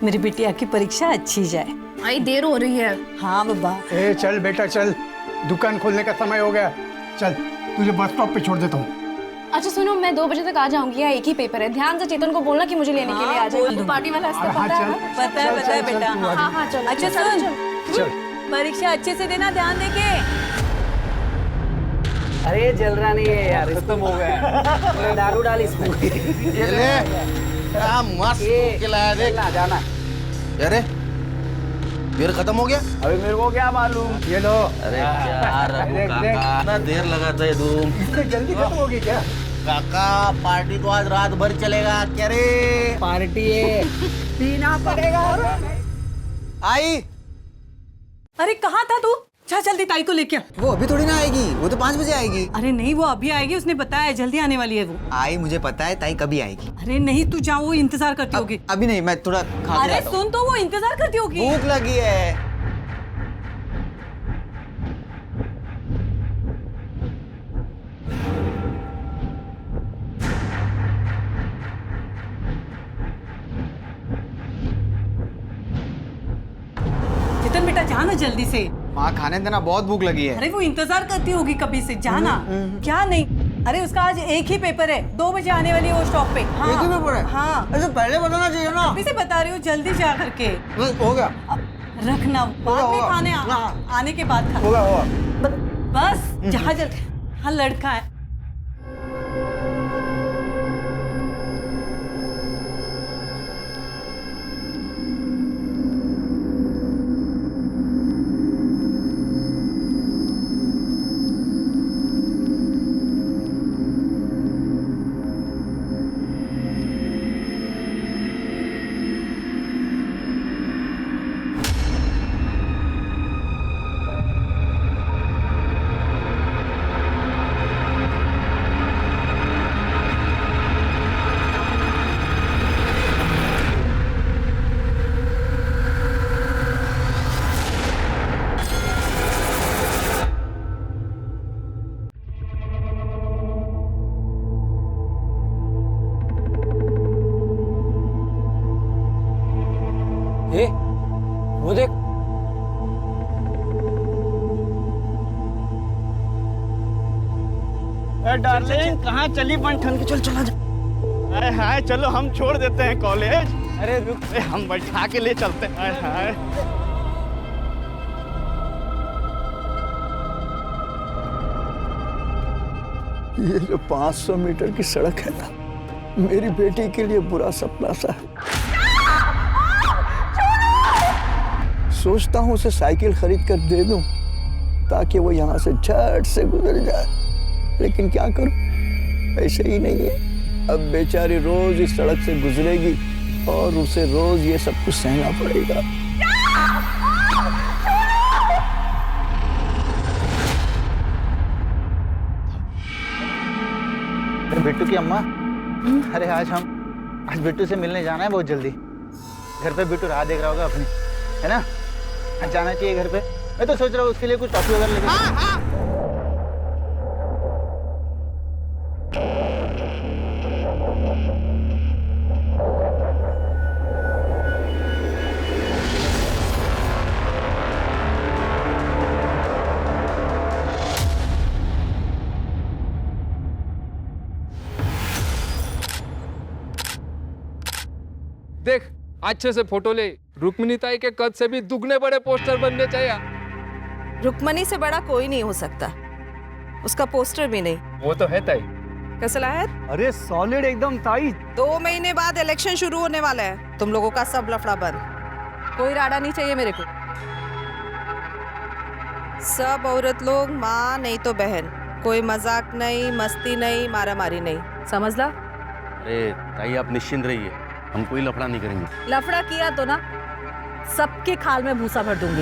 मेरी बिटिया की परीक्षा अच्छी जाए। आई देर हो रही है। हाँ बाबा। ए चल बेटा चल, दुकान खोलने का समय हो गया। चल तुझे बस स्टॉप पे छोड़ देता हूँ। अच्छा सुनो, मैं 2 बजे तक आ जाऊंगी, या एक ही पेपर है। ध्यान से चेतन को बोलना कि मुझे लेने के लिए आ जाए। वो पार्टी वाला रास्ता पता है? पता है बेटा। हाँ चलो। अच्छा सुन, परीक्षा अच्छे से देना, ध्यान देके। अरे जल रहा नहीं है यार, खत्म हो गया। दारू डाल इसमें। ये ले, क्या मस्त खिलाया देख। जाना। अरे बियर खत्म हो गया। अबे मेरे को क्या मालूम। ये लो। अरे क्या रघु काका, इतना देर लगाता है तुम। इतने जल्दी खत्म होगी क्या? काका पार्टी तो आज रात भर चलेगा क्या रे? पार्टी है, पीना पड़ेगा। आई अरे कहाँ था तू? जा जल्दी ताई को लेके आ। वो अभी थोड़ी ना आएगी, वो तो 5 बजे आएगी। अरे नहीं, वो अभी आएगी, उसने बताया है, जल्दी आने वाली है वो। आई मुझे पता है, ताई कभी आएगी। अरे नहीं, तू जा, वो इंतजार करती होगी। अभी नहीं, मैं थोड़ा खा के अरे आता हूँ। सुन तो, वो इंतजार करती होगी। भूख लगी है। चेतन बेटा जाना जल्दी से। माँ खाने देना, बहुत भूख लगी है। अरे वो इंतजार करती होगी कभी से, जाना। क्या नहीं, अरे उसका आज एक ही पेपर है, 2 बजे आने वाली है वो स्टॉप पे। हाँ। एक ही पेपर है? हाँ। अरे तो पहले बताना चाहिए ना। अभी से बता रही हूँ, जल्दी जा करके। हो गया। रखना, बाद में होगा। खाने आने के बाद खा। होगा। बस जहाँ जल्दी। हाँ लड़का है। ए, वो देख। डार्लिंग कहाँ चली बन ठन के? चल चला जा। अरे हाय चलो हम छोड़ देते हैं कॉलेज। अरे रुक, हम बैठा के ले चलते हैं। हाय ये जो 500 मीटर की सड़क है ना, मेरी बेटी के लिए बुरा सपना सा है। सोचता हूँ उसे साइकिल खरीद कर दे दूं ताकि वो यहाँ से झट से गुजर जाए, लेकिन क्या करूं, ऐसे ही नहीं है। अब बेचारी रोज इस सड़क से गुजरेगी और उसे रोज ये सब कुछ सहना पड़ेगा। बिट्टू की अम्मा, अरे आज बिट्टू से मिलने जाना है बहुत जल्दी। घर पे बिट्टू राह देख रहा होगा अपनी, है ना? आज जाना चाहिए घर पे। मैं तो सोच रहा हूँ उसके लिए कुछ टॉफी वगैरह लेके। देख अच्छे से फोटो ले। रुक्मिणी ताई के कद से भी दुगने बड़े पोस्टर बनने चाहिए। रुक्मणी से बड़ा कोई नहीं हो सकता, उसका पोस्टर भी नहीं। वो तो है ताई। कैसा है? अरे सॉलिड एकदम ताई। 2 महीने बाद इलेक्शन शुरू होने वाला है, तुम लोगों का सब लफड़ा बंद। कोई राडा नहीं चाहिए मेरे को। सब औरत लोग माँ नहीं तो बहन, कोई मजाक नहीं, मस्ती नहीं, मारामारी नहीं, समझ ला? अरे ताई आप निश्चिंत रहिए, हम कोई लफड़ा नहीं करेंगे। लफड़ा किया तो ना सबके खाल में भूसा भर दूंगी।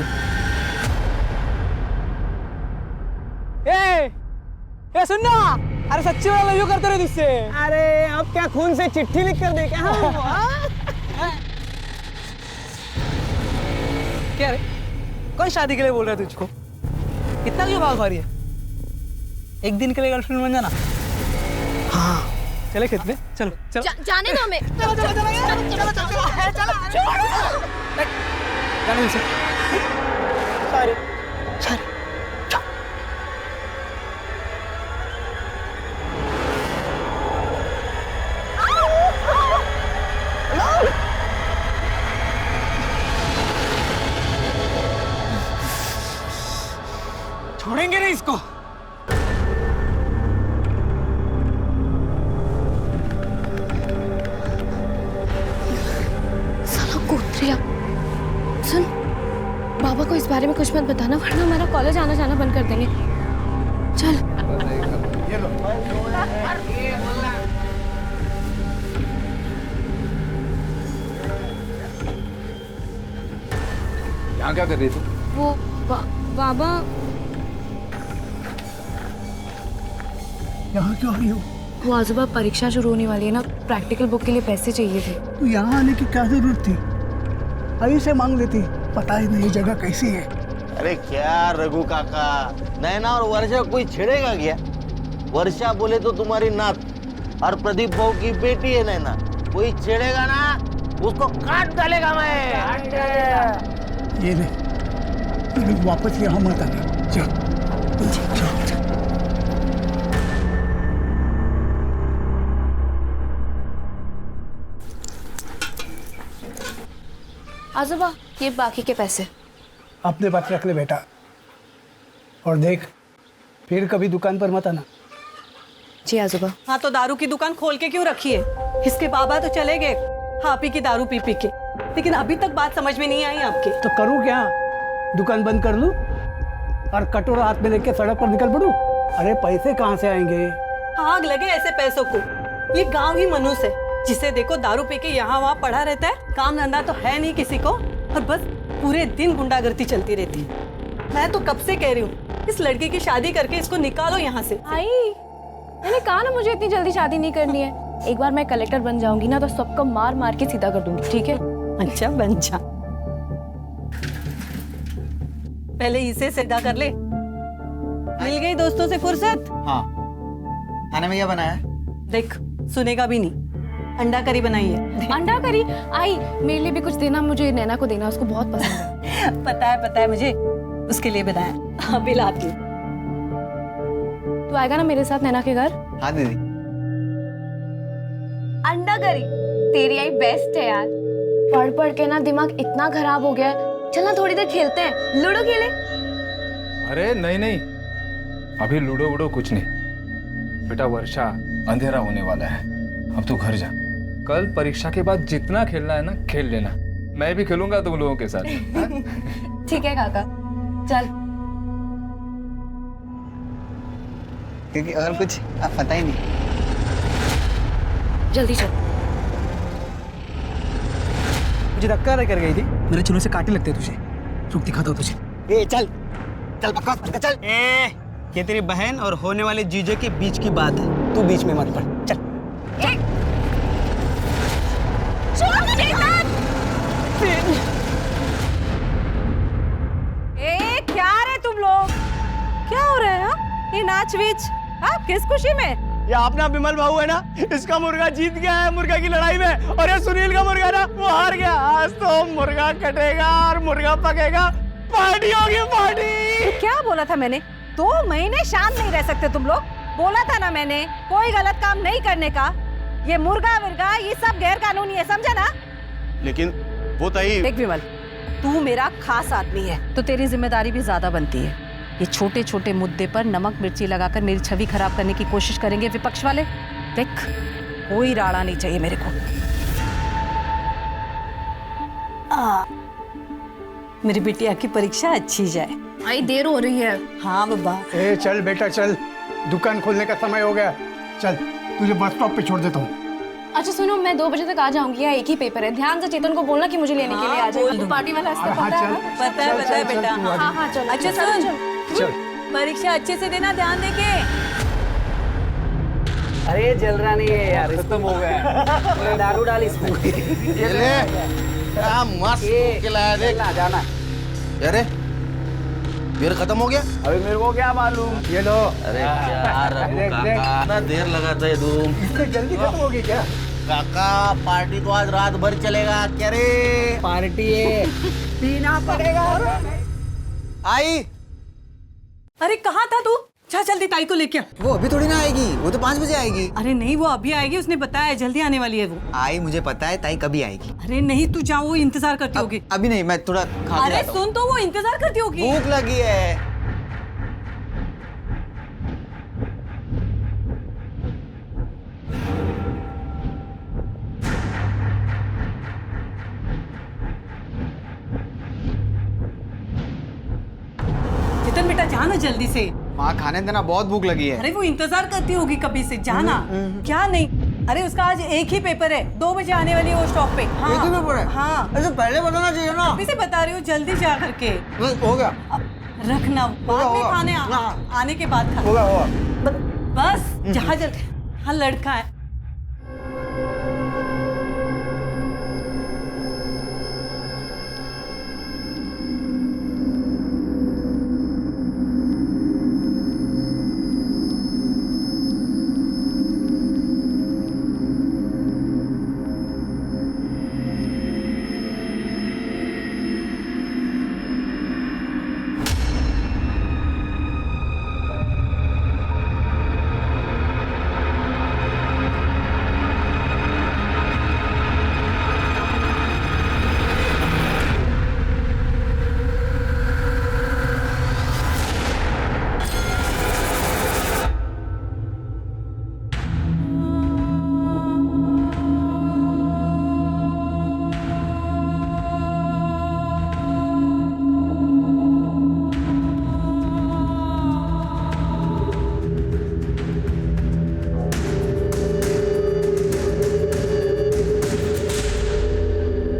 ए सुन ना, अरे सच्ची वाला लव यू करते रहे तुझसे। अरे अब क्या खून से चिट्ठी लिख कर दे क्या? क्या रे, कौन शादी के लिए बोल रहा है तुझको? इतना क्यों भाव खा रही है? एक दिन के लिए गर्लफ्रेंड बन जाना। हाँ चले खेत में, चलो चलो जाने दो हमें। जाने दीजिए। सॉरी छोड़ेंगे नहीं इसको। साला कोतरिया। सुन, बाबा को इस बारे में कुछ मत बताना वरना हमारा कॉलेज आना जाना बंद कर देंगे। चल। यहाँ क्या कर रही थी? वो बाबा यहाँ क्यों आई हो? वो आजूबा परीक्षा शुरू होने वाली है ना, प्रैक्टिकल बुक के लिए पैसे चाहिए थे। तू यहाँ आने की क्या जरूरत थी? आई से मांग लेती, पता ही नहीं जगह कैसी है। अरे क्या रघु काका, नैना और वर्षा कोई छेड़ेगा क्या? वर्षा बोले तो तुम्हारी नात और प्रदीप बहू की बेटी है नैना, कोई छेड़ेगा ना उसको काट डालेगा मैं। ये ले, तू वापस यहाँ मत आना। चल चल चल। आजूबा ये बाकी के पैसे अपने पास रख ले बेटा, और देख फिर कभी दुकान पर मत आना। जी आजूबा। हाँ तो दारू की दुकान खोल के क्यों रखी है? इसके बाबा तो चले गए हापी की दारू पी पी के, लेकिन अभी तक बात समझ में नहीं आई आपके। तो करूँ क्या? दुकान बंद कर लूं और कटोरा हाथ में लेके सड़क पर निकल पड़ूं? अरे पैसे कहाँ से आएंगे? आग लगे ऐसे पैसों को। ये गांव ही मनुष्य है, जिसे देखो दारू पी के यहाँ वहाँ पड़ा रहता है, काम धंधा तो है नहीं किसी को, और बस पूरे दिन गुंडागर्दी चलती रहती है। मैं तो कब से कह रही हूँ इस लड़की की शादी करके इसको निकालो यहाँ से। आई, मैंने कहा ना मुझे इतनी जल्दी शादी नहीं करनी है। एक बार मैं कलेक्टर बन जाऊंगी ना तो सबको मार मार के सीधा कर दूंगी, ठीक है? अच्छा बन जा, पहले इसे सीधा कर ले। मिल गई दोस्तों से फुर्सत? हाँ, खाने में क्या बनाया? देख, सुनेगा भी नहीं। अंडा करी बनाई है। अंडा करी? आई, मेरे लिए भी कुछ देना, मुझे नैना को देना, उसको बहुत पसंद है। पता है मुझे, उसके लिए बनाया। अभी लाती हूँ। तू आएगा ना मेरे साथ नैना के घर? हाँ दीदी। अंडा करी तेरी आई बेस्ट है यार। पढ़ पढ़ के ना दिमाग इतना खराब हो गया है। चल ना थोड़ी देर खेलते हैं, लूडो खेले। अरे नहीं नहीं, अभी लूडो वूडो कुछ नहीं। बेटा वर्षा, अंधेरा होने वाला है, अब तू घर जा। कल परीक्षा के बाद जितना खेलना है ना खेल लेना, मैं भी खेलूंगा तुम लोगों के साथ। ठीक है काका, चल। क्योंकि और कुछ आप पता ही नहीं। जल्दी चल। मुझे धक्का कर गई थी, मेरे चूल्हे से काटे लगते तुझे। रुक दिखाता हूँ तुझे। ए चल चल बकवास मत कर, चल। ये तेरी बहन और होने वाले जीजे के बीच की बात है, तू बीच में मत पड़। चल क्या रे तुम लोग, क्या हो रहा है? ये नाच वीच आप किस खुशी में? ये अपना बिमल भाऊ है ना, इसका मुर्गा जीत गया है मुर्गा की लड़ाई में, और ये सुनील का मुर्गा ना वो हार गया। आज तो मुर्गा कटेगा और मुर्गा पकेगा, पार्टी होगी पार्टी। क्या बोला था मैंने? 2 महीने शांत नहीं रह सकते तुम लोग। बोला था ना मैंने कोई गलत काम नहीं करने का। ये मुर्गा विर्गा ये सब गैर कानूनी है, समझा ना? लेकिन वो तई। देख विमल, तू मेरा खास आदमी है तो तेरी जिम्मेदारी भी ज्यादा बनती है। ये छोटे छोटे मुद्दे पर नमक मिर्ची लगाकर मेरी छवि खराब करने की कोशिश करेंगे विपक्ष वाले। देख, कोई राड़ा नहीं चाहिए मेरे को। मेरी बिटिया की परीक्षा अच्छी जाए। आई देर हो रही है। हाँ बाबा। ए चल बेटा चल, दुकान खोलने का समय हो गया। चल तुझे बस स्टॉप पे छोड़ देता हूँ। अच्छा सुनो, मैं 2 बजे तक आ जाऊंगी, या एक ही पेपर है। ध्यान से चेतन को बोलना कि मुझे लेने के लिए आ जाए। पार्टी वाला रास्ता पता है? पता है बेटा। हाँ हाँ चलो। अच्छा सुन, परीक्षा अच्छे से देना, ध्यान देके। अरे जल रहा नहीं है यार, खत्म हो गया। दारू डाल इसमें। ये ले, क्या मस्त खिलाया देख। जाना। अरे फिर खत्म हो गया? अबे मेरे को क्या मालूम, ये लो। अरे क्या रघु देख, देख। काका, इतना देर लगाता है तुम। इससे जल्दी खत्म होगी क्या? काका पार्टी तो आज रात भर चलेगा क्या रे? पार्टी है, पीना पड़ेगा। आई अरे कहाँ था तू? जा जल्दी ताई को लेके आ। वो अभी थोड़ी ना आएगी, वो तो 5 बजे आएगी। अरे नहीं, वो अभी आएगी, उसने बताया जल्दी आने वाली है वो। आई मुझे पता है ताई कभी आएगी। अरे नहीं, तू जा, वो इंतजार करती होगी। अभी नहीं, मैं थोड़ा खा के अरे आता हूँ। सुन तो, वो इंतजार करती होगी। भूख लगी है। चेतन बेटा जाना जल्दी से। माँ खाने देना, बहुत भूख लगी है। अरे वो इंतजार करती होगी कभी से, जाना। क्या नहीं, अरे उसका आज एक ही पेपर है, 2 बजे आने वाली है वो स्टॉप पे। हाँ, एक ही पेपर है? हाँ, ऐसे पहले बताना चाहिए ना। अभी से बता रही हूँ, जल्दी जा करके। बस हो गया, अब रखना, बाद में होगा। खाने आने के बाद खा। होगा होगा। बस जा जल्दी। हाँ लड़का है।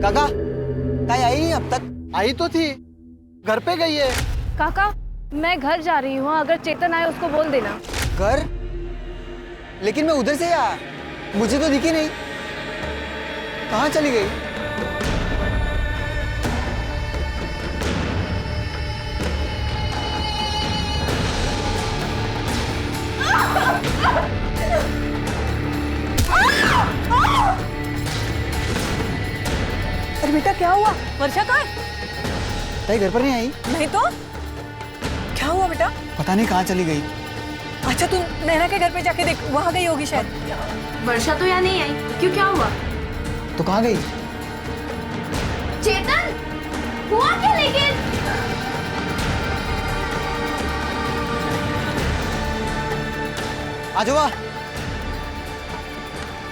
काका ताई आई नहीं अब तक? आई तो थी, घर पे गई है। काका मैं घर जा रही हूँ, अगर चेतन आए उसको बोल देना। घर? लेकिन मैं उधर से आया, मुझे तो दिखी नहीं। कहाँ चली गई? अरे बेटा क्या हुआ? वर्षा कहाँ है? ताई घर पर नहीं आई? नहीं तो क्या हुआ बेटा? पता नहीं कहाँ चली गई। अच्छा तू नैना के घर पे जाके देख, वहाँ गई होगी शायद। वर्षा तो यहाँ नहीं आई, क्यों, क्या हुआ? तो कहाँ गई? चेतन हुआ क्या लेकिन? आ जाओ।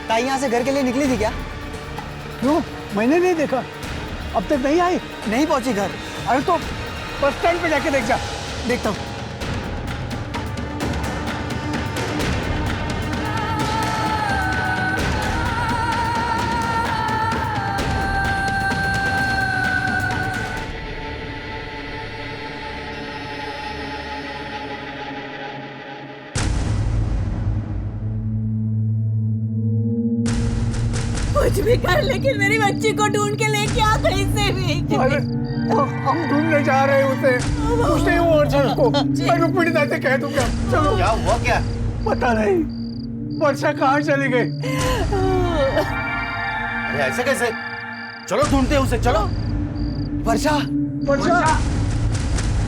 ताई यहाँ से घर के लिए निकली थी क्या? क्यों, मैंने नहीं देखा, अब तक नहीं आई। नहीं पहुंची घर। अरे तो बस स्टैंड पे जाके देख जा। देखता हूँ। कुछ भी कर, लेकिन मेरी बच्ची को ढूंढ के लेके आ कहीं से भी। अरे हम ढूंढने जा रहे हैं उसे, कुछ नहीं हुआ वर्षा को। मैं रुक्मिणी दाई से कह दूंगा। चलो। क्या हुआ क्या? पता नहीं वर्षा कहाँ चली गई। अरे ऐसे कैसे? चलो ढूंढते हैं उसे, चलो। वर्षा, वर्षा,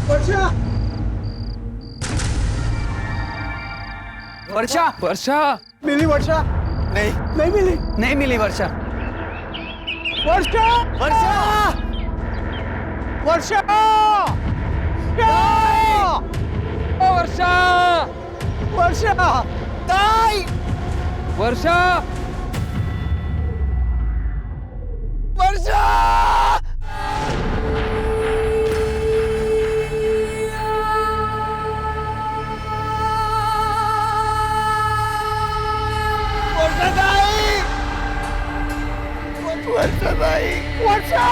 वर्षा, वर्षा, वर्षा मिली वर्षा? नहीं, नहीं मिली। नहीं मिली वर्षा। वर्षा, वर्षा! वर्षा, वर्षा वर्षा, ताई, वर्षा वर्षा। वर्षा ताई, वर्षा।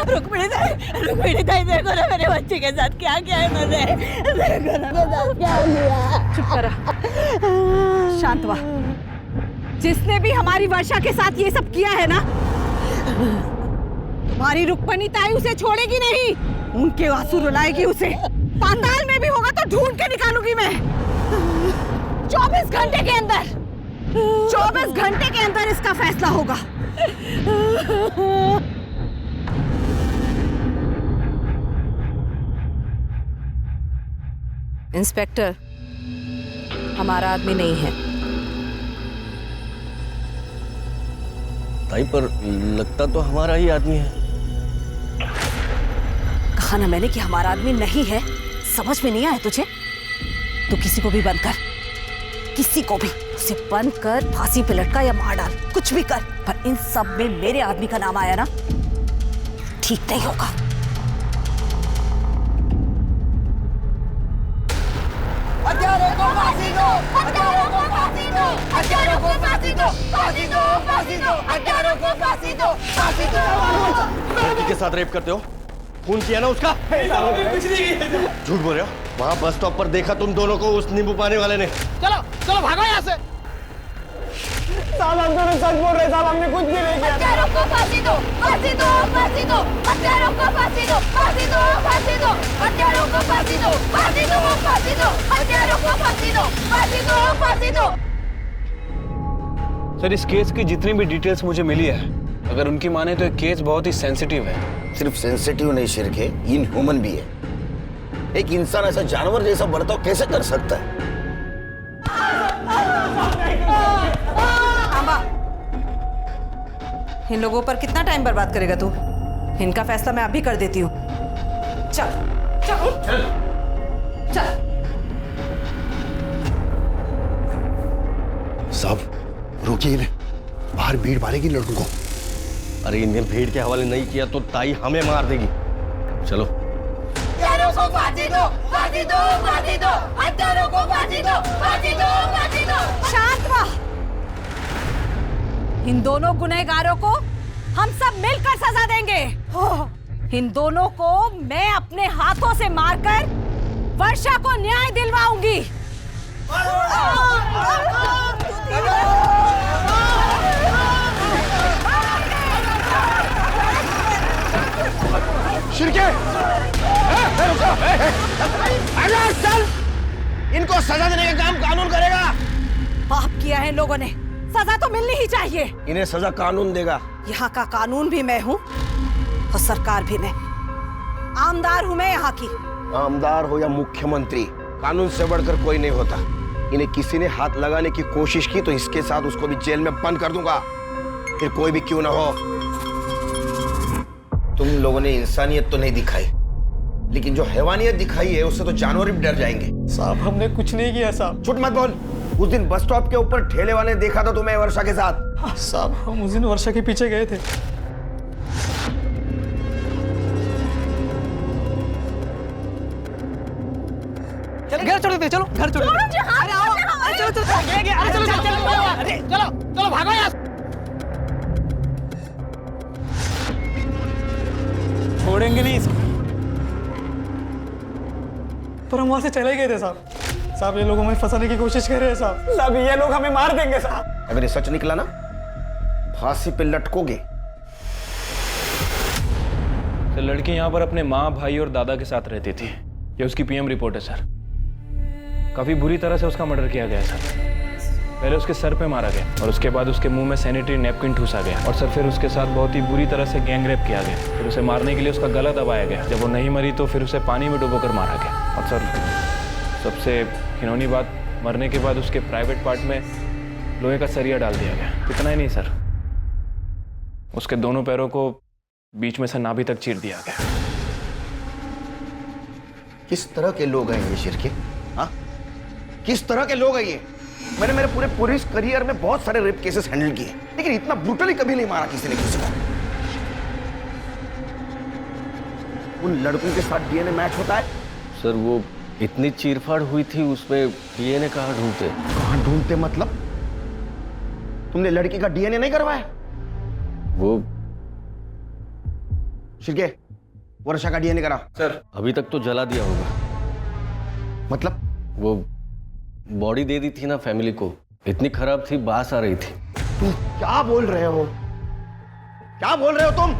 रुक्मिणी ताई देखो ना मेरे बच्चे के साथ क्या किया है मैंने, देखो ना मेरे साथ क्या किया। चुप करा, शांत हुआ। जिसने भी हमारी वर्षा के साथ ये सब किया है ना, तुम्हारी रुक्मिणी ताई उसे छोड़ेगी नहीं, उनके आंसू रुलाएगी उसे। पाताल में भी होगा तो ढूंढ के निकालूंगी मैं। 24 घंटे के अंदर, 24 घंटे के अंदर इसका फैसला होगा। इंस्पेक्टर, हमारा आदमी नहीं है। ताई पर लगता तो हमारा ही आदमी है। कहा ना मैंने कि हमारा आदमी नहीं है। समझ में नहीं आया तुझे? तो किसी को भी बंद कर, किसी को भी उसे बंद कर, फांसी पे लटका या मार डाल, कुछ भी कर, पर इन सब में मेरे आदमी का नाम आया ना, ठीक नहीं होगा। हत्यारों को फांसी दो, हत्यारों को फांसी दो, हत्यारों को फांसी दो, फांसी दो, फांसी दो, हत्यारों को फांसी दो, फांसी दो। लड़की के साथ रेप करते हो? खून किया ना उसका? कुछ नहीं। झूठ बोल रहे हो। वहाँ बस स्टॉप पर देखा तुम दोनों को उस नींबू पानी वाले ने। चलो चलो भागो यहाँ से। साहब हम दोनों सच बोल रहे, साहब हमने कुछ भी नहीं किया। हत्यारों को फांसी दो, फांसी दो, फांसी दो, हत्यारों को फांसी दो, फांसी दो, फांसी दो, हत्यारों को फांसी दो, फांसी दो, फांसी दो, हत्यारों को फांसी दो, फांसी दो, फांसी दो। सर, इस केस की जितनी भी डिटेल्स मुझे मिली है, अगर उनकी माने तो ये केस बहुत ही सेंसिटिव है। सिर्फ सेंसिटिव नहीं शिर्के, इनह्यूमन भी है। एक इंसान ऐसा जानवर जैसा बर्ताव कैसे कर सकता है? इन लोगों पर कितना टाइम बर्बाद करेगा तू? इनका फैसला मैं अभी कर देती हूँ। चल चल चल चल। साहब रोकिए इन्हें, बाहर भीड़ मारेगी लड़कों को। अरे इन्हें भीड़ के हवाले नहीं किया तो ताई हमें मार देगी। चलो। हत्यारों को फांसी दो, फांसी दो, फांसी दो, हत्यारों को फांसी दो, फांसी दो, फांसी दो। शांत रह। इन दोनों गुनहगारों को हम सब मिलकर सजा देंगे। इन दोनों को मैं अपने हाथों से मारकर वर्षा को न्याय दिलवाऊंगी। शिर्के, चल। इनको सजा देने का काम कानून करेगा। पाप किया है लोगों ने, सजा तो मिलनी ही चाहिए। इन्हें सजा कानून देगा। यहाँ का कानून भी मैं हूँ और सरकार भी मैं। आमदार हूँ मैं यहाँ की। आमदार हो या मुख्यमंत्री, कानून से बढ़कर कोई नहीं होता। इन्हें किसी ने हाथ लगाने की कोशिश की तो इसके साथ उसको भी जेल में बंद कर दूंगा, फिर कोई भी क्यों ना हो। तुम लोगों ने इंसानियत तो नहीं दिखाई, लेकिन जो हैवानियत दिखाई है उससे तो जानवर भी डर जाएंगे। साहब हमने कुछ नहीं किया साहब। झूठ मत बोल। उस दिन बस स्टॉप के ऊपर ठेले वाले ने देखा था तुम्हें वर्षा के साथ। साहब हम उस दिन वर्षा के पीछे गए थे। घर छोड़ दे, चलो घर छोड़ दे। अरे आओ, चलो चलो चलो चलो चलो भागो यहाँ। छोड़ेंगे नहीं इसको। पर हम वहां से चले गए थे साहब। साहब ये लोग हमें फंसाने की कोशिश कर रहे हैं साहब। साहब ये लोग हमें मार देंगे साहब। अगर ये सच निकला ना, फांसी पे लटकोगे। तो लड़की यहाँ पर अपने माँ, भाई और दादा के साथ रहती थी। ये उसकी पीएम रिपोर्ट है सर। काफी बुरी तरह से उसका मर्डर किया गया सर। पहले उसके सर पे मारा गया और उसके बाद उसके मुंह में सैनिटरी नैपकिन ठूसा गया और सर फिर उसके साथ बहुत ही बुरी तरह से गैंग रेप किया गया। फिर उसे मारने के लिए उसका गला दबाया गया। जब वो नहीं मरी तो फिर उसे पानी में डुबोकर मारा गया। और सर सबसे घिनौनी बात, मरने के बाद उसके प्राइवेट पार्ट में लोहे का सरिया डाल दिया गया। इतना ही नहीं सर, उसके दोनों पैरों को बीच में से नाभि तक चीर दिया गया। किस तरह के लोग हैं ये शिर्के? हाँ, किस तरह के लोग हैं ये? मैंने मेरे पूरे पुलिस करियर में बहुत सारे रेप केसेस हैंडल किए, लेकिन इतना ब्रूटली कभी नहीं मारा किसी ने किसी को। उन लड़कों के साथ डीएनए मैच होता है? सर वो इतनी चीरफाड़ हुई थी, उसमें डीएनए कहाँ ढूंढते? कहाँ ढूंढते मतलब? तुमने लड़की का डीएनए नहीं करवाया? शिरके, वर्षा का डीएनए करा। सर अभी तक तो जला दिया होगा। मतलब वो बॉडी दे दी थी ना फैमिली को, इतनी खराब थी, बास आ रही थी। तुम क्या बोल रहे हो? क्या बोल रहे हो तुम?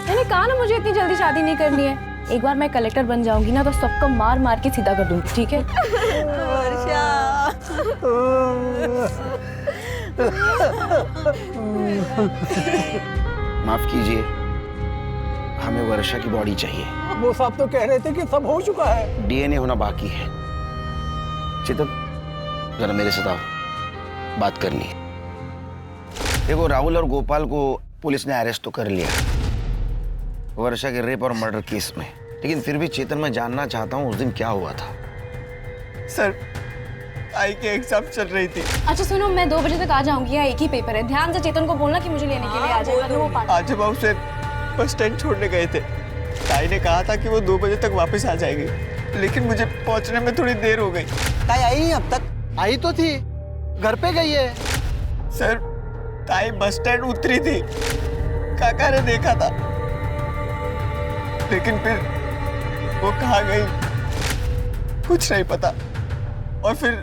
मैंने कहा ना मुझे इतनी जल्दी शादी नहीं करनी है। एक बार मैं कलेक्टर बन जाऊंगी ना तो सबको मार मार के सीधा कर दूंगी, ठीक है? वर्षा माफ कीजिए, हमें वर्षा की बॉडी चाहिए। वो साहब तो कह रहे थे कि सब हो चुका है। डीएनए होना बाकी है। चेतन, जरा मेरे साथ आओ, बात करनी है। देखो, राहुल और गोपाल को पुलिस ने अरेस्ट तो कर लिया वर्षा के रेप और मर्डर केस में, लेकिन फिर भी चेतन, मैं जानना चाहता हूँ उस दिन क्या हुआ था। सर, आई के एग्जाम चल रही थी। अच्छा सुनो, मैं 2 बजे तक आ जाऊंगी, यहाँ एक ही पेपर है। ध्यान से चेतन को बोलना कि मुझे लेने के लिए आ जाए। आज हम उसे बस स्टैंड छोड़ने गए थे। ताई ने कहा था कि वो 2 बजे तक वापस आ जाएगी, लेकिन मुझे पहुंचने में थोड़ी देर हो गई। ताई आई नहीं अब तक? आई तो थी, घर पे गई है। सर, ताई बस स्टैंड उतरी थी, काका ने देखा था, लेकिन फिर वो कहाँ गई कुछ नहीं पता। और फिर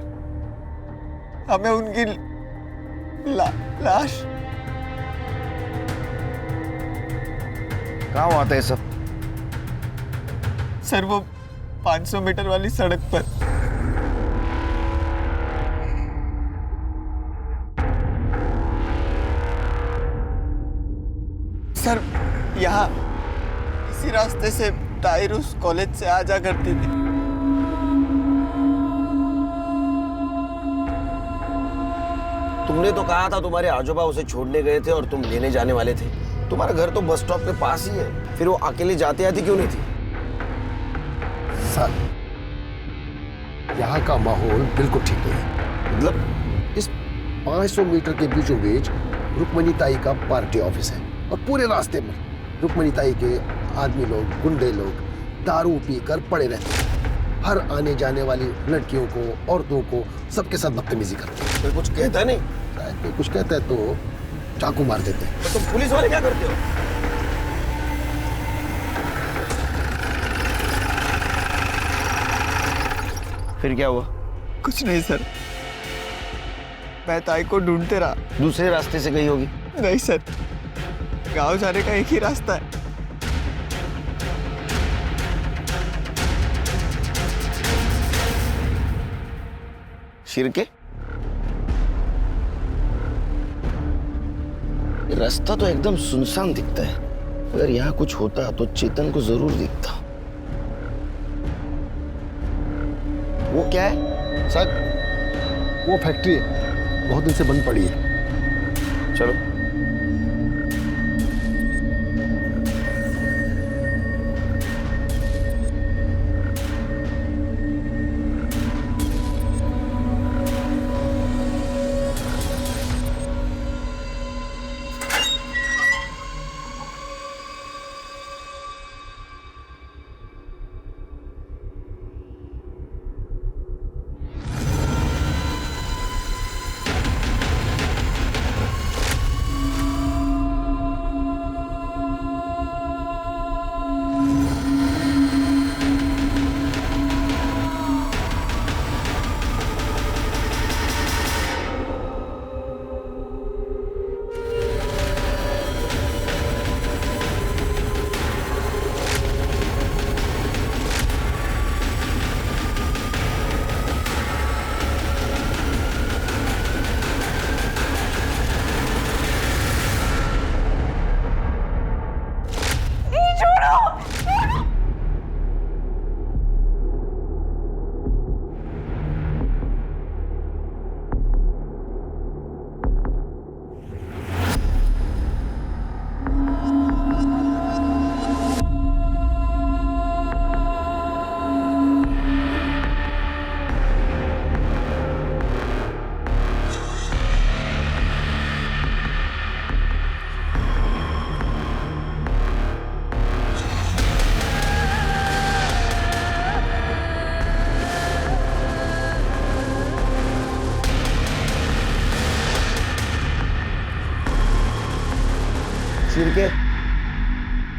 हमें उनकी लाश। कहाँ हुआ था ये सब? सर, वो 500 मीटर वाली सड़क पर। सर, यहाँ इसी रास्ते से ताहिर उस कॉलेज से आ जा करती थी। तुमने तो कहा था तुम्हारे आजोबा उसे छोड़ने गए थे और तुम लेने जाने वाले थे। तुम्हारा घर तो बस स्टॉप के पास ही है, फिर वो अकेले जाते आती क्यों नहीं थी? सर, यहाँ का माहौल बिल्कुल ठीक नहीं है। मतलब इस 500 मीटर के बीचों बीच रुक्मणी ताई का पार्टी ऑफिस है और पूरे रास्ते में रुक्मणी ताई के आदमी लोग, गुंडे लोग दारू पीकर पड़े रहते हैं। हर आने जाने वाली लड़कियों को, औरतों को, सबके साथ बदतमीजी करते हैं। कोई कुछ कहता नहीं? शायद कोई कुछ कहता है तो चाकू मार देते हैं। तो तुम पुलिस वाले क्या करते हो? फिर क्या हुआ? कुछ नहीं सर, मैं ताई को ढूंढते रहा। दूसरे रास्ते से गई होगी। नहीं सर, गांव जाने का एक ही रास्ता है। शिरके, रास्ता तो एकदम सुनसान दिखता है। अगर यहाँ कुछ होता तो चेतन को जरूर दिखता। वो क्या है? सर, वो फैक्ट्री है, बहुत दिन से बंद पड़ी है। चलो। शिरके,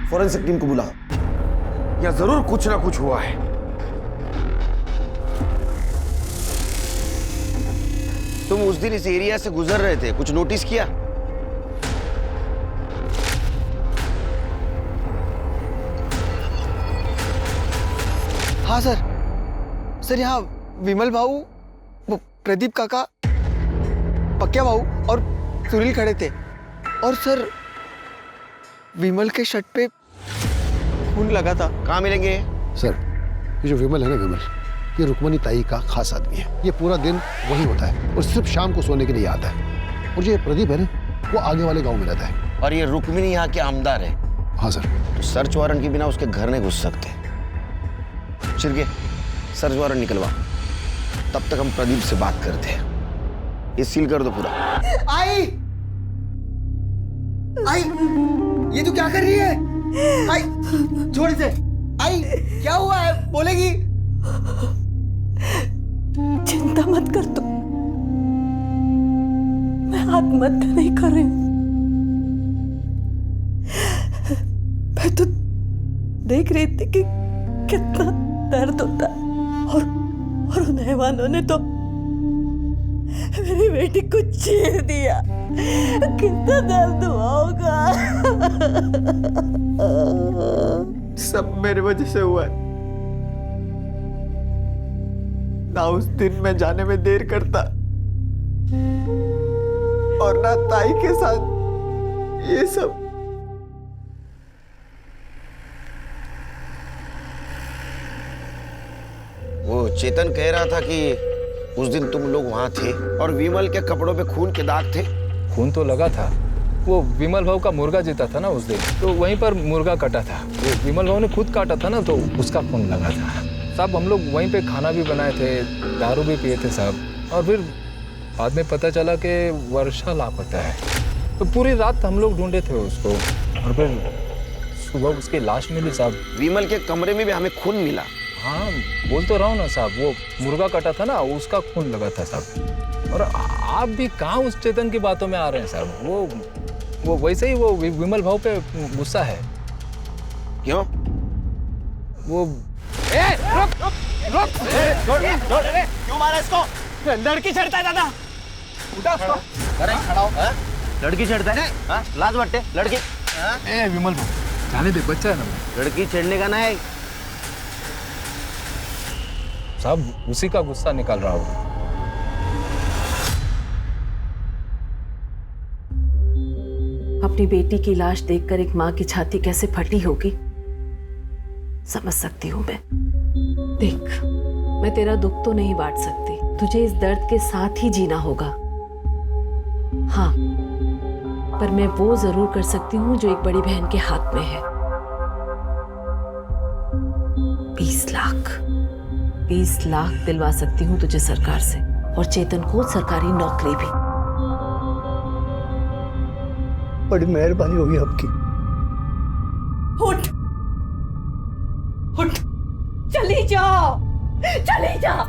फॉरेंसिक टीम को बुला। या जरूर कुछ ना कुछ हुआ है। तुम उस दिन इस एरिया से गुजर रहे थे, कुछ नोटिस किया? हाँ सर यहाँ विमल भाऊ, वो प्रदीप काका, पक्या भाऊ और सुनील खड़े थे। और सर विमल के शर्ट पे खून लगा था। कहाँ मिलेंगे? सर, ये जो विमल है ना, विमल, ये रुक्मणी ताई का खास आदमी है। ये पूरा दिन वही होता है और सिर्फ शाम को सोने के लिए आता है। और ये प्रदीप है ना, वो आगे वाले गांव में रहता है। और ये रुक्मिणी यहाँ के आमदार है? हाँ सर। तो सर्च वारंट के बिना उसके घर नहीं घुस सकते। शिरके, सर्च वारंट निकलवा, तब तक हम प्रदीप से बात करते हैं। ये सील कर दो पूरा। आई आई, ये तू क्या कर रही है? आई छोड़ दे। आई क्या हुआ है, बोलेगी? चिंता मत कर तू, मैं आत्महत्या नहीं कर रही हूं। मैं तो देख रही थी कि कितना दर्द होता है और उन हैवानों ने तो मेरी बेटी को चीर दिया। कितना दर्द हुआ होगा। सब मेरे वजह से हुआ है। ना उस दिन मैं जाने में देर करता और ना ताई के साथ ये सब। वो चेतन कह रहा था कि उस दिन तुम लोग वहां थे और विमल के कपड़ों पे खून के दाग थे। खून तो लगा था, वो विमल भाऊ का मुर्गा जीता था ना उस दिन, तो वहीं पर मुर्गा कटा था। वो विमल भाऊ ने खुद काटा था ना, तो उसका खून लगा था साहब। हम लोग वहीं पे खाना भी बनाए थे, दारू भी पिए थे साहब। और फिर बाद में पता चला कि वर्षा लापता है। तो पूरी रात हम लोग ढूंढे थे उसको और फिर सुबह उसकी लाश मिली साहब। विमल के कमरे में भी हमें खून मिला। हाँ बोल तो रहा हूँ ना साहब, वो मुर्गा कटा था ना, उसका खून लगा था साहब। और आप भी कहाँ उस चेतन की बातों में आ रहे हैं साहब। वो वैसे ही वो विमल भाव पे गुस्सा है। क्यों? वो रुक क्यों मारा इसको? लड़की छेड़ता है दादा, उठा उसको। अरे खड़ा हो। लड़की छेड़ता है? हाँ, लाज बट्टे लड़की। विमल भाव जाने दे, बच्चा है ना। लड़की छेड़ने का ना है साहब, उसी का गुस्सा निकाल रहा हूँ। अपनी बेटी की लाश देखकर एक माँ की छाती कैसे फटी होगी समझ सकती हूँ मैं। देख, मैं तेरा दुख तो नहीं बांट सकती, तुझे इस दर्द के साथ ही जीना होगा। हाँ, पर मैं वो जरूर कर सकती हूँ जो एक बड़ी बहन के हाथ में है। 20 लाख दिलवा सकती हूँ तुझे सरकार से, और चेतन को सरकारी नौकरी भी। बड़ी मेहरबानी होगी आपकी। उठ उठ, चली जाओ, चली जाओ।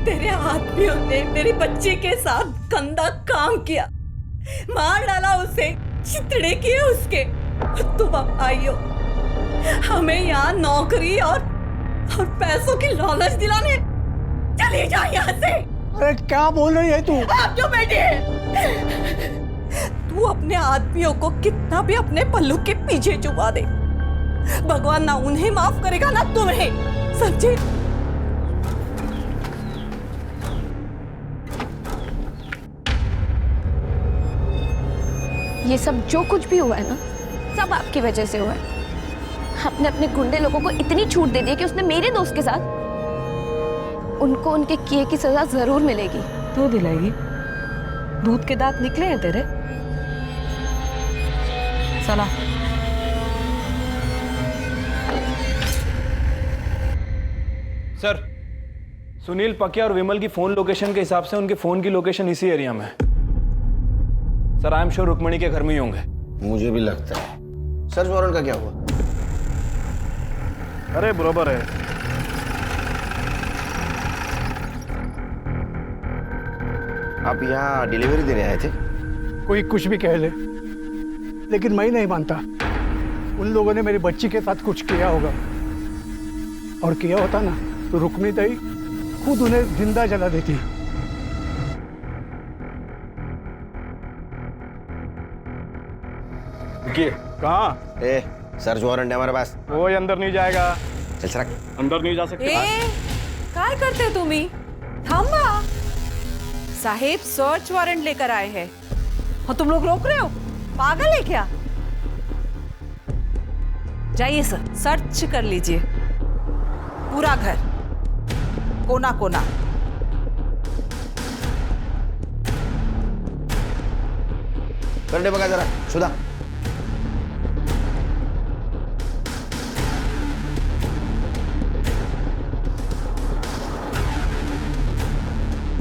तेरे आदमियों ने मेरी बच्ची के साथ गंदा काम किया, मार डाला उसे, चितड़े किए उसके। तुम अब आई हो हमें यहाँ नौकरी और पैसों की लालच दिलाने। चली जा यहाँ से। अरे क्या बोल रही है तू? आप जो बैठे तू अपने आदमियों को कितना भी अपने पल्लू के पीछे छुपा दे, भगवान ना उन्हें माफ करेगा ना तुम्हें, समझे? ये सब जो कुछ भी हुआ है ना, सब आपकी वजह से हुआ है। आपने अपने गुंडे लोगों को इतनी छूट दे दी कि उसने मेरे दोस्त के साथ, उनको उनके किए की सजा जरूर मिलेगी। तो दिलाएगी? दूध के दांत निकले हैं तेरे? चला। सर, सुनील पकिया और विमल की फोन लोकेशन के हिसाब से उनके फोन की लोकेशन इसी एरिया में है। Sir, I am sure Rukmini के घर में ही होंगे। मुझे भी लगता है। सर्च वारंट का क्या हुआ? अरे बराबर है। आप यहाँ डिलीवरी देने आए थे? कोई कुछ भी कह ले, लेकिन मैं नहीं मानता उन लोगों ने मेरी बच्ची के साथ कुछ किया होगा। और किया होता ना तो रुक्मिणी ताई खुद उन्हें जिंदा जला देती। कहाँ? सर्च वारंट है हमारे पास। वो अंदर नहीं जाएगा। चल सरक। अंदर नहीं जा सकते। काय करते तुम्ही? थांबा साहेब, सर्च वारंट लेकर आए हैं और तुम लोग रोक रहे हो? पागल है क्या? जाइए सर, सर्च कर लीजिए पूरा घर, कोना कोना। करने बगा जरा सुधा।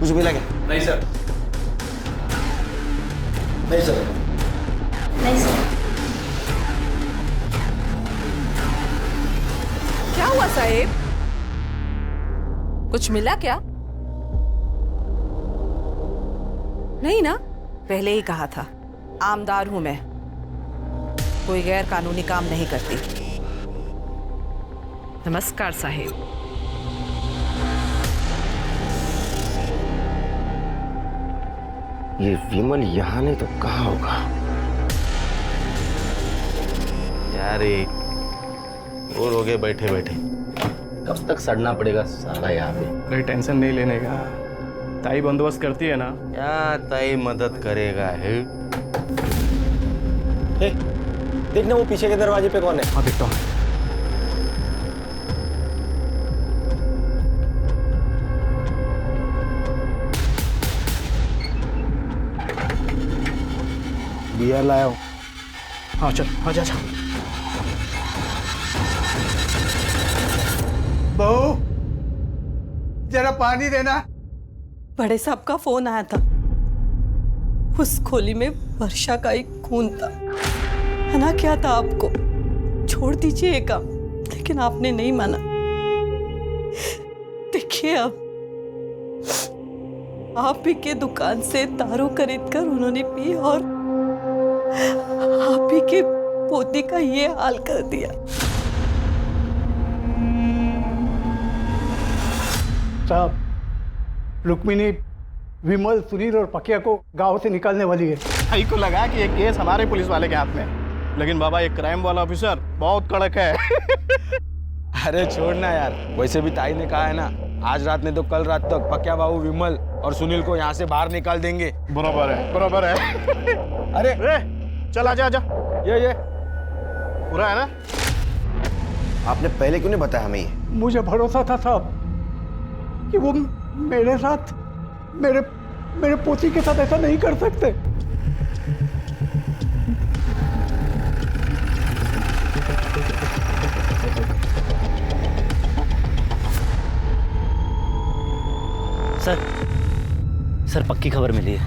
कुछ मिला क्या? नहीं सर। नहीं सर। नहीं सर। क्या हुआ साहेब? कुछ मिला क्या? नहीं ना, पहले ही कहा था आमदार हूं मैं, कोई गैर कानूनी काम नहीं करती। नमस्कार साहेब। ये विमल यहाँ नहीं तो कहाँ होगा? यार वो हो गए बैठे बैठे, कब तक सड़ना पड़ेगा सारा यहाँ पे। कोई टेंशन नहीं लेने का, ताई बंदोबस्त करती है ना। क्या ताई मदद करेगा है? देखना वो पीछे के दरवाजे पे कौन है। हाँ देखता हूँ। बियर लाया हूँ। हाँ चल, हाँ जा। बहू जरा पानी देना। बड़े साहब का फोन आया था, उस खोली में वर्षा का एक खून था। मना क्या था आपको, छोड़ दीजिए ये काम, लेकिन आपने नहीं माना। देखिए अब आप ही के दुकान से दारू खरीद कर उन्होंने पी और आप ही के पोती का ये हाल कर दिया। साहब, रुक्मिणी विमल, सुनील और पकिया को गांव से निकालने वाली है। ताई को लगा कि ये केस हमारे पुलिस वाले के हाथ में, लेकिन बाबा ये क्राइम वाला ऑफिसर बहुत कड़क है। अरे छोड़ना यार, वैसे भी ताई ने कहा है ना, आज रात नहीं तो कल रात तक पक्या बाबू विमल और सुनील को यहाँ से बाहर निकाल देंगे। बराबर है, बराबर है। अरे चल आजा आजा। ये पूरा है ना? आपने पहले क्यों नहीं बताया हमें ये? मुझे भरोसा था साहब कि वो मेरे साथ, मेरे पोती के साथ ऐसा नहीं कर सकते। सर पक्की खबर मिली है,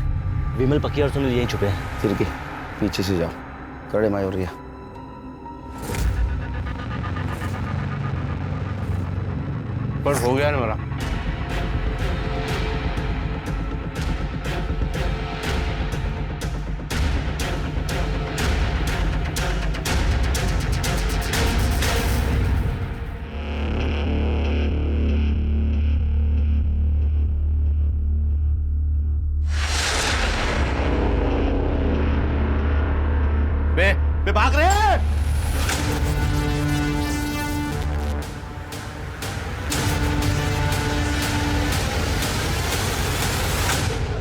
विमल, पक्की और सुनील यहीं छुपे हैं। फिर के पीछे से जाओ, कड़े माई हो रही है। पर हो गया ना मेरा। बे भाग रहे हैं।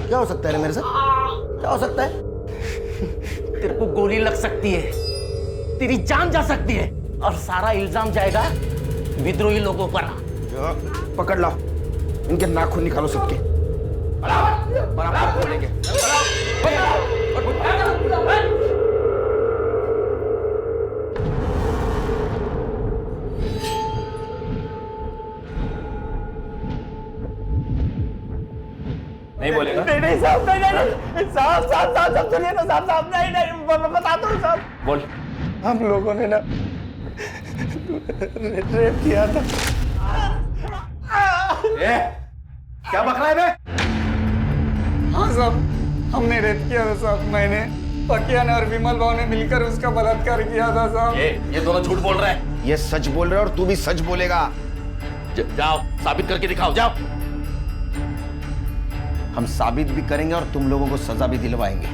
क्या हो सकता है रे मेरे साथ? क्या हो सकता है? तेरे को गोली लग सकती है, तेरी जान जा सकती है और सारा इल्जाम जाएगा विद्रोही लोगों पर। पकड़ लाओ, इनके नाखून निकालो सबके। बराबर बोलेंगे। नहीं बोलेगा? नहीं साहब, नहीं साहब सुनिए ना साहब, नहीं बता दो साहब। बोल। हम लोगों ने ना रेप किया था। क्या बक रहा है बे? हाँ साहब, हमने रेप किया था साहब। मैंने पकियान और विमल भाव ने मिलकर उसका बलात्कार किया था साहब। ये दोनों झूठ बोल रहे हैं। ये सच बोल रहे हैं और तू भी सच बोलेगा। जाओ साबित करके दिखाओ, जाओ। हम साबित भी करेंगे और तुम लोगों को सजा भी दिलवाएंगे।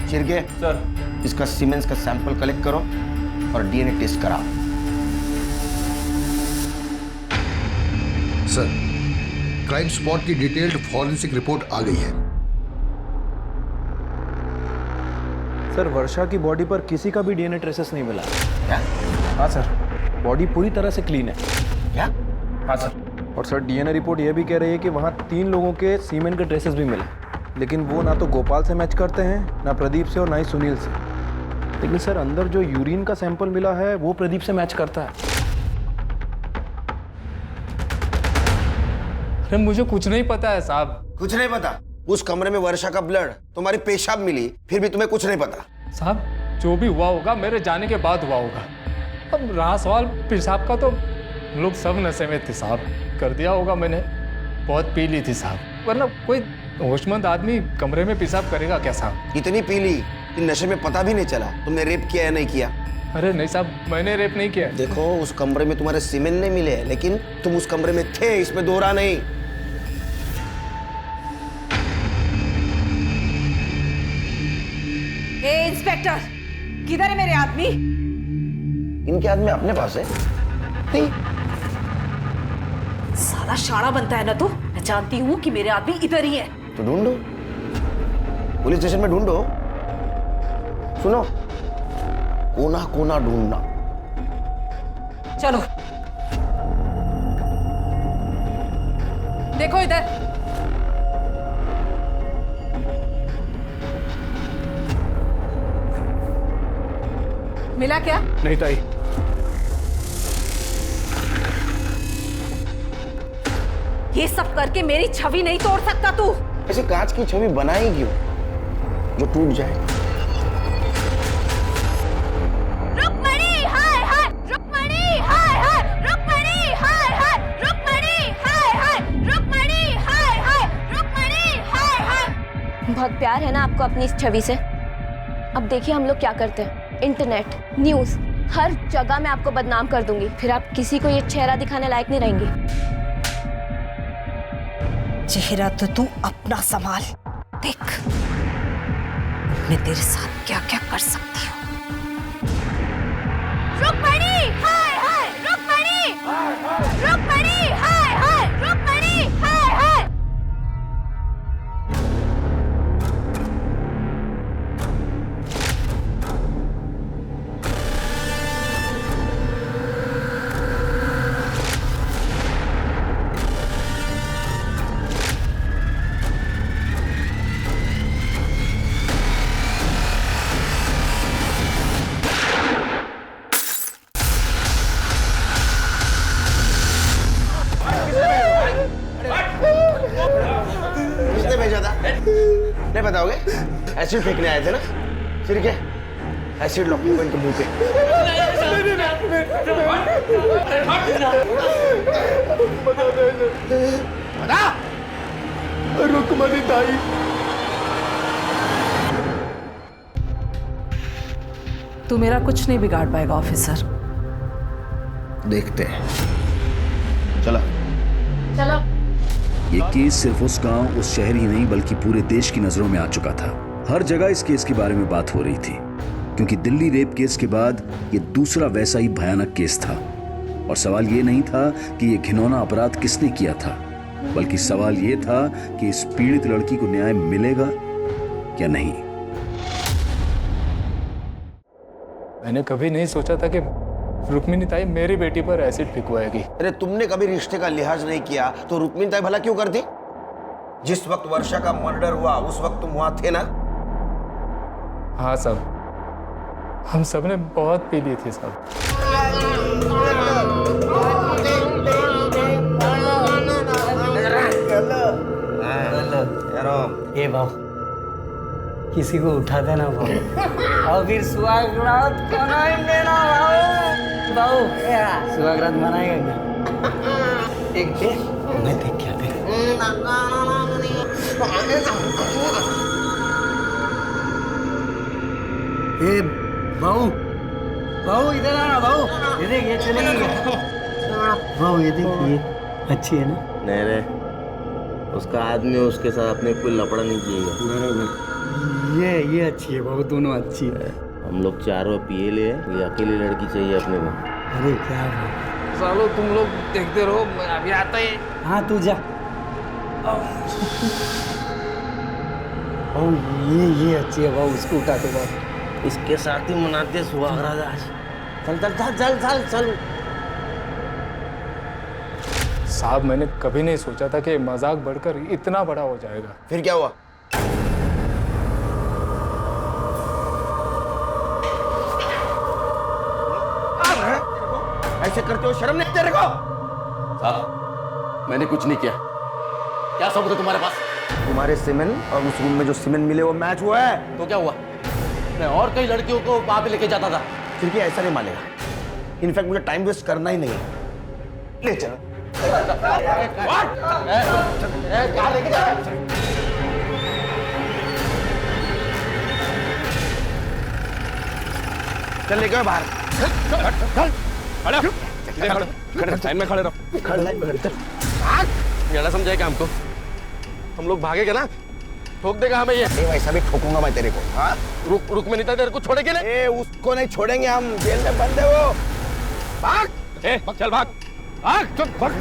चिरके सर, इसका सीमेंस का सैंपल कलेक्ट करो और डीएनए टेस्ट कराओ। सर, क्राइम स्पॉट की डिटेल्ड फॉरेंसिक रिपोर्ट आ गई है। सर, वर्षा की बॉडी पर किसी का भी डीएनए ट्रेसेस नहीं मिला। क्या? हाँ सर, बॉडी पूरी तरह से क्लीन है। क्या? हाँ सर। और सर, डीएनए रिपोर्ट यह भी कह रही है कि वहाँ 3 लोगों के सीमेन के ट्रेसेस भी मिले, लेकिन वो ना तो गोपाल से मैच करते हैं, ना प्रदीप से और ना ही सुनील से। लेकिन सर, अंदर जो यूरिन का सैंपल मिला है वो प्रदीप से मैच करता है। अरे मुझे कुछ नहीं पता है साहब। कुछ नहीं पता? उस कमरे में वर्षा का ब्लड, तुम्हारी पेशाब मिली, फिर भी तुम्हें कुछ नहीं पता? साहब, जो भी हुआ होगा मेरे जाने के बाद हुआ होगा। अब रहा सवाल पेशाब का, तो लोग सब नशे में थे साहब, कर दिया होगा मैंने। बहुत पी ली थी साहब, वरना कोई होशमंद आदमी कमरे में पेशाब करेगा क्या साहब? इतनी पी ली कि नशे में पता भी नहीं चला तुमने रेप किया या नहीं किया? अरे नहीं साहब, मैंने रेप नहीं किया। देखो, उस कमरे में तुम्हारे सीमेन नहीं मिले, लेकिन तुम उस कमरे में थे, इसमें दोहरा नहीं। ए इंस्पेक्टर, किधर है मेरे आदमी? इनके आदमी अपने पास है। नहीं। साला शाड़ा बनता है ना तू। मैं जानती हूँ कि मेरे आदमी इधर ही है। तो ढूंढो, पुलिस स्टेशन में ढूंढो। सुनो, कोना कोना ढूंढना। चलो देखो इधर। मिला क्या? नहीं ताई। ये सब करके मेरी छवि नहीं तोड़ सकता तू। ऐसे कांच की छवि बनाई क्यों जो टूट जाए? रुक्मणी हाय हाय, रुक्मणी हाय हाय, रुक्मणी हाय हाय, रुक्मणी हाय हाय, रुक्मणी हाय हाय, रुक्मणी हाय हाय। बहुत प्यार है ना आपको अपनी इस छवि से। अब देखिए हम लोग क्या करते हैं। इंटरनेट, न्यूज़, हर जगह मैं आपको बदनाम कर दूंगी, फिर आप किसी को ये चेहरा दिखाने लायक नहीं रहेंगी। चेहरा तो तू अपना संभाल। देख मैं तेरे साथ क्या क्या कर सकती हूँ। रुक्मणी हाय हाय, रुक्मणी रुक्मणी हाय हाय, रुक्मणी हाय हाय। किसने भेजा था? नहीं बताओगे? एसिड फेंकने आए थे ना? फिर क्या? एसिड लो इनके मुंह पे। बता। रुक्मणी ताई। तू मेरा कुछ नहीं बिगाड़ पाएगा ऑफिसर। देखते हैं। चलो। चलो। ये केस सिर्फ उस गांव, उस शहर ही नहीं बल्कि पूरे देश की नजरों में आ चुका था। हर जगह इस केस के बारे में बात हो रही थी, क्योंकि दिल्ली रेप केस के बाद ये दूसरा वैसा ही भयानक केस था। और सवाल ये नहीं था कि ये घिनौना अपराध किसने किया था, बल्कि सवाल ये था कि इस पीड़ित लड़की को न्याय मिलेगा या नहीं। मैंने कभी नहीं सोचा था कि रुक्मिणी ताई मेरी बेटी पर एसिड फेंकवाएगी। अरे तुमने कभी रिश्ते का लिहाज नहीं किया तो रुक्मिणी ताई भला क्यों करती? जिस वक्त वर्षा का मर्डर हुआ उस वक्त तुम वहां थे ना? हाँ साहब, हम सब ने बहुत पी ली थी साहब। ए बाबू, किसी को उठा देना बाबू, और फिर सुहागरात मनाएंगे ना बाबू। बाबू सुहागरात मनाएंगे क्या? एक दे, मैं देख क्या दे। ए बाबू बाबू इधर आना बाबू, ये देख ये चलेगी क्या? बाबू ये देख ये अच्छी है ना? नहीं रे, उसका आदमी उसके साथ अपने कोई लफड़ा नहीं चाहिए। ये अच्छी है बाबू, दोनों अच्छी है। हम लोग चारों पिए ले, ये अकेली लड़की चाहिए अपने को। अरे क्या बात। सालो तुम लोग देखते रहो, मैं अभी आता ही। हाँ तू जा। ओ ये अच्छी है बाबू, उसको उठा के बाबू। इसके साथ ही मनाते सुहागरात आज। चल चल चल चल चल चल। साहब मैंने कभी नहीं सोचा था कि मजाक बढ़कर इतना बड़ा हो जाएगा। फिर क्या हुआ? ऐसे करते हो, शर्म नहीं तेरे को? साहब मैंने कुछ नहीं किया। क्या सबूत है तुम्हारे पास? तुम्हारे सीमेंट और उस रूम में जो सीमेंट मिले वो मैच हुआ है। तो क्या हुआ? मैं और कई लड़कियों को वहां पे लेके जाता था। फिर क्या ऐसा नहीं मानेगा? इनफैक्ट मुझे टाइम वेस्ट करना ही नहीं है। ले चल। क्या लेके जा रहा है? चल ले गए बाहर। लाइन में खड़े रहो। ज्यादा समझाए क्या हमको? हम लोग भागेंगे ना, ठोक देगा हमें ये। वैसा भी ठोकूंगा मैं तेरे को। हाँ रुक में नहीं था, तेरे को छोड़ेंगे नहीं। उसको नहीं छोड़ेंगे हम, जेल में बंद है वो। भाग। चल भाग भाग चल भाग।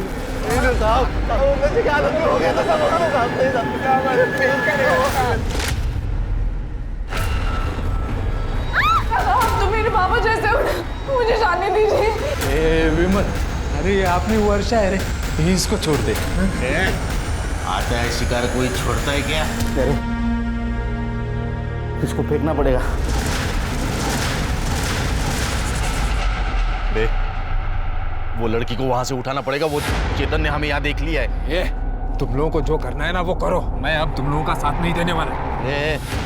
तो मेरे बाबा जैसे हो, मुझे जाने दीजिए। विमल, अरे ये अपनी वर्षा है रे, इसको छोड़ दे। आता है शिकार कोई छोड़ता है क्या? इसको फेंकना पड़ेगा। बे, वो लड़की को वहां से उठाना पड़ेगा। वो चेतन ने हमें यहाँ देख लिया है। ये तुम लोगों को जो करना है ना वो करो, मैं अब तुम लोगों का साथ नहीं देने वाला।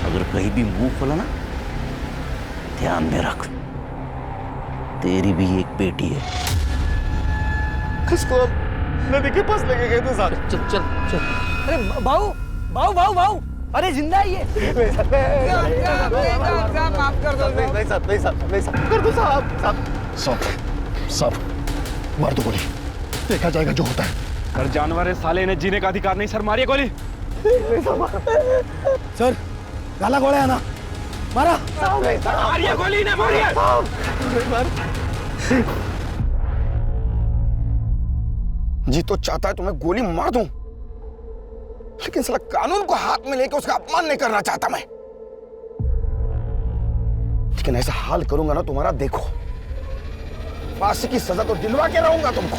अगर कहीं भी मुंह खोला ना, ध्यान में रख, तेरी भी एक बेटी है। किसको नदी के पास लेके गए थे साथ? चल चल चल। अरे बाबू बाबू बाबू बाबू, अरे जिंदा है ये। माफ कर दो। नहीं कर दो साहब मार दो गोली, देखा जाएगा जो होता है। सर जानवर है साले, इन्हें जीने का अधिकार नहीं। सर मारिए गोली। सर गाला गोला है ना, मारा। मारिए गोली ने, मारिए। जी तो चाहता है तो मैं गोली मार दूं, लेकिन साला कानून को हाथ में लेकर उसका अपमान नहीं करना चाहता मैं। लेकिन ऐसा हाल करूंगा ना तुम्हारा, देखो फांसी की सजा तो दिलवा के रहूंगा तुमको।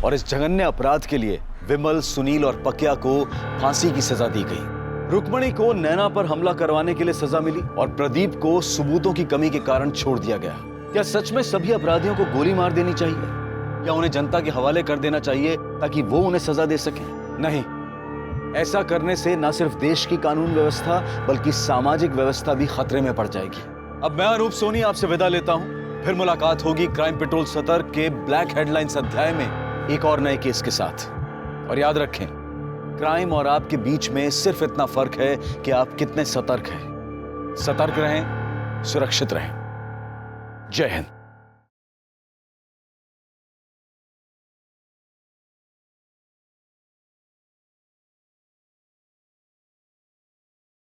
और इस जघन्य अपराध के लिए विमल, सुनील और पकिया को फांसी की सजा दी गई। रुक्मणी को नैना पर हमला करवाने के लिए सजा मिली और प्रदीप को सबूतों की कमी के कारण छोड़ दिया गया। क्या सच में सभी अपराधियों को गोली मार देनी चाहिए या उन्हें जनता के हवाले कर देना चाहिए ताकि वो उन्हें सजा दे सके? नहीं, ऐसा करने से न सिर्फ देश की कानून व्यवस्था बल्कि सामाजिक व्यवस्था भी खतरे में पड़ जाएगी। अब मैं अनूप सोनी आपसे विदा लेता हूं। फिर मुलाकात होगी क्राइम पेट्रोल सतर्क के ब्लैक हेडलाइंस अध्याय में एक और नए केस के साथ। और याद रखें, क्राइम और आपके बीच में सिर्फ इतना फर्क है कि आप कितने सतर्क हैं। सतर्क रहें, सुरक्षित रहें। जय हिंद।